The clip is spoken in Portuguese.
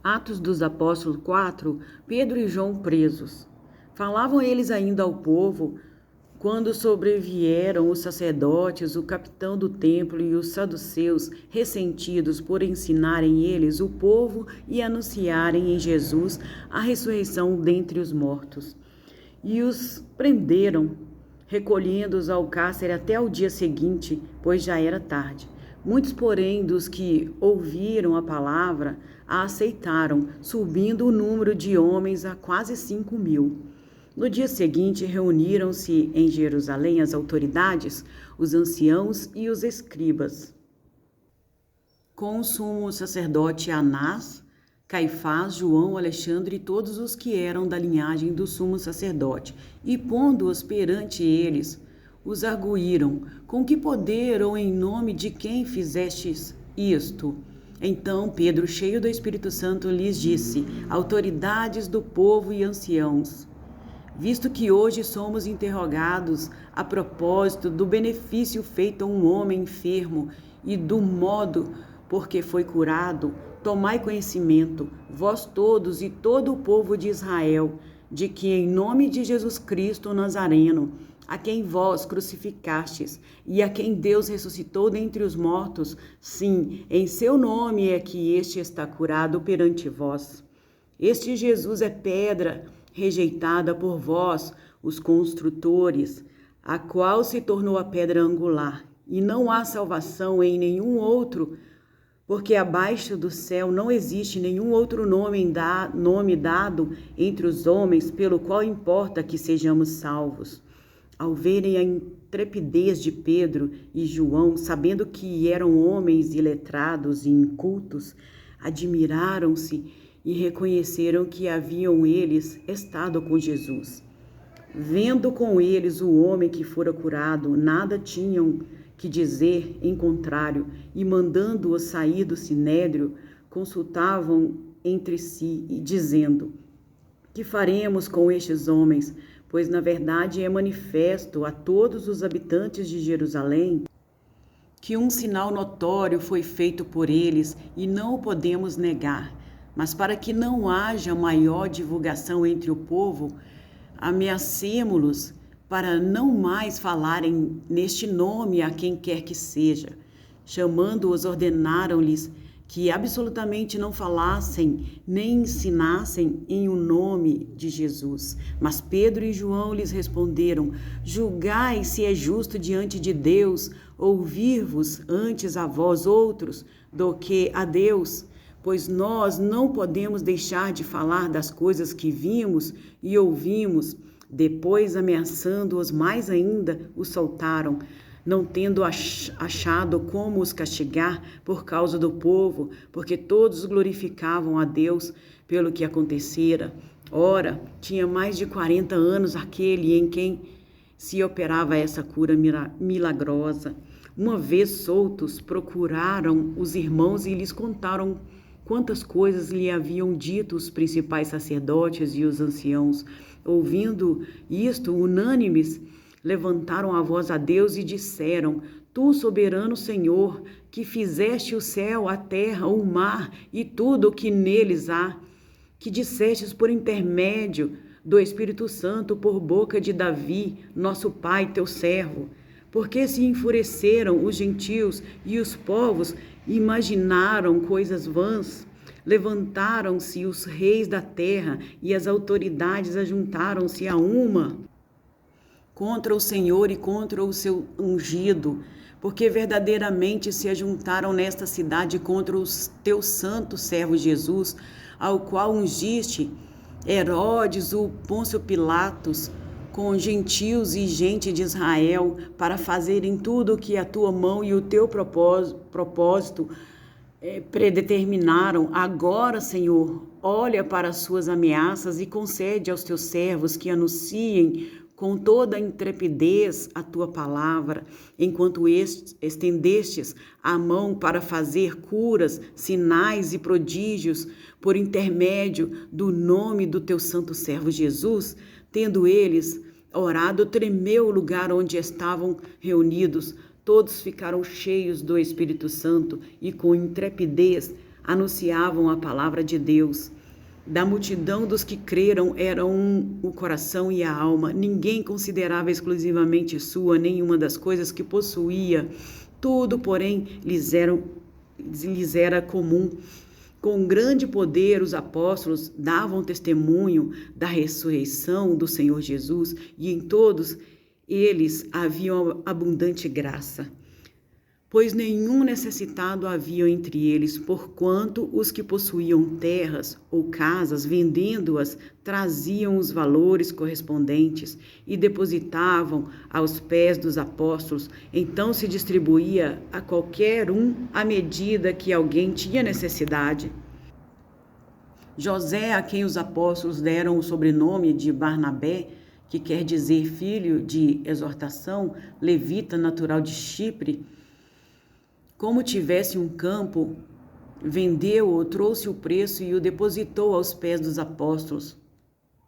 Atos dos Apóstolos 4, Pedro e João presos. Falavam eles ainda ao povo, quando sobrevieram os sacerdotes, o capitão do templo e os saduceus, ressentidos por ensinarem eles o povo e anunciarem em Jesus a ressurreição dentre os mortos. E os prenderam, recolhendo-os ao cárcere até o dia seguinte, pois já era tarde. Muitos, porém, dos que ouviram a palavra, a aceitaram, subindo o número de homens a quase 5.000. No dia seguinte, reuniram-se em Jerusalém as autoridades, os anciãos e os escribas, com o sumo sacerdote Anás, Caifás, João, Alexandre e todos os que eram da linhagem do sumo sacerdote, e pondo-os perante eles, os arguíram: com que poder ou em nome de quem fizestes isto? Então Pedro, cheio do Espírito Santo, lhes disse: autoridades do povo e anciãos, visto que hoje somos interrogados a propósito do benefício feito a um homem enfermo e do modo por que foi curado, tomai conhecimento, vós todos e todo o povo de Israel, de que em nome de Jesus Cristo Nazareno, a quem vós crucificastes e a quem Deus ressuscitou dentre os mortos, sim, em seu nome é que este está curado perante vós. Este Jesus é pedra rejeitada por vós, os construtores, a qual se tornou a pedra angular, e não há salvação em nenhum outro, porque abaixo do céu não existe nenhum outro nome dado entre os homens pelo qual importa que sejamos salvos. Ao verem a intrepidez de Pedro e João, sabendo que eram homens iletrados e incultos, admiraram-se e reconheceram que haviam eles estado com Jesus. Vendo com eles o homem que fora curado, nada tinham que dizer em contrário, e mandando-os sair do sinédrio, consultavam entre si, e dizendo: que faremos com estes homens? Pois na verdade é manifesto a todos os habitantes de Jerusalém que um sinal notório foi feito por eles e não o podemos negar. Mas para que não haja maior divulgação entre o povo, ameacemo-los para não mais falarem neste nome a quem quer que seja. Chamando-os, ordenaram-lhes que absolutamente não falassem nem ensinassem em o nome de Jesus. Mas Pedro e João lhes responderam: julgai se é justo diante de Deus ouvir-vos antes a vós outros do que a Deus, pois nós não podemos deixar de falar das coisas que vimos e ouvimos. Depois, ameaçando-os mais ainda, os soltaram, não tendo achado como os castigar por causa do povo, porque todos glorificavam a Deus pelo que acontecera. Ora, tinha mais de 40 anos aquele em quem se operava essa cura milagrosa. Uma vez soltos, procuraram os irmãos e lhes contaram quantas coisas lhe haviam dito os principais sacerdotes e os anciãos. Ouvindo isto, unânimes, levantaram a voz a Deus e disseram: Tu, soberano Senhor, que fizeste o céu, a terra, o mar e tudo o que neles há, que dissestes por intermédio do Espírito Santo por boca de Davi, nosso pai, teu servo, porque se enfureceram os gentios e os povos imaginaram coisas vãs. Levantaram-se os reis da terra e as autoridades ajuntaram-se a uma contra o Senhor e contra o seu ungido, porque verdadeiramente se ajuntaram nesta cidade contra o teu santo servo Jesus, ao qual ungiste Herodes, o Pôncio Pilatos, com gentios e gente de Israel, para fazerem tudo o que a tua mão e o teu propósito predeterminaram. Agora, Senhor, olha para as suas ameaças e concede aos teus servos que anunciem com toda a intrepidez a tua palavra, enquanto estendestes a mão para fazer curas, sinais e prodígios por intermédio do nome do teu santo servo Jesus. Tendo eles orado, tremeu o lugar onde estavam reunidos. Todos ficaram cheios do Espírito Santo e com intrepidez anunciavam a palavra de Deus. Da multidão dos que creram eram o coração e a alma. Ninguém considerava exclusivamente sua nenhuma das coisas que possuía. Tudo, porém, lhes era comum. Com grande poder, os apóstolos davam testemunho da ressurreição do Senhor Jesus, e em todos eles havia abundante graça. Pois nenhum necessitado havia entre eles, porquanto os que possuíam terras ou casas, vendendo-as, traziam os valores correspondentes e depositavam aos pés dos apóstolos. Então se distribuía a qualquer um à medida que alguém tinha necessidade. José, a quem os apóstolos deram o sobrenome de Barnabé, que quer dizer filho de exortação, levita natural de Chipre, como tivesse um campo, vendeu-o, trouxe o preço e o depositou aos pés dos apóstolos.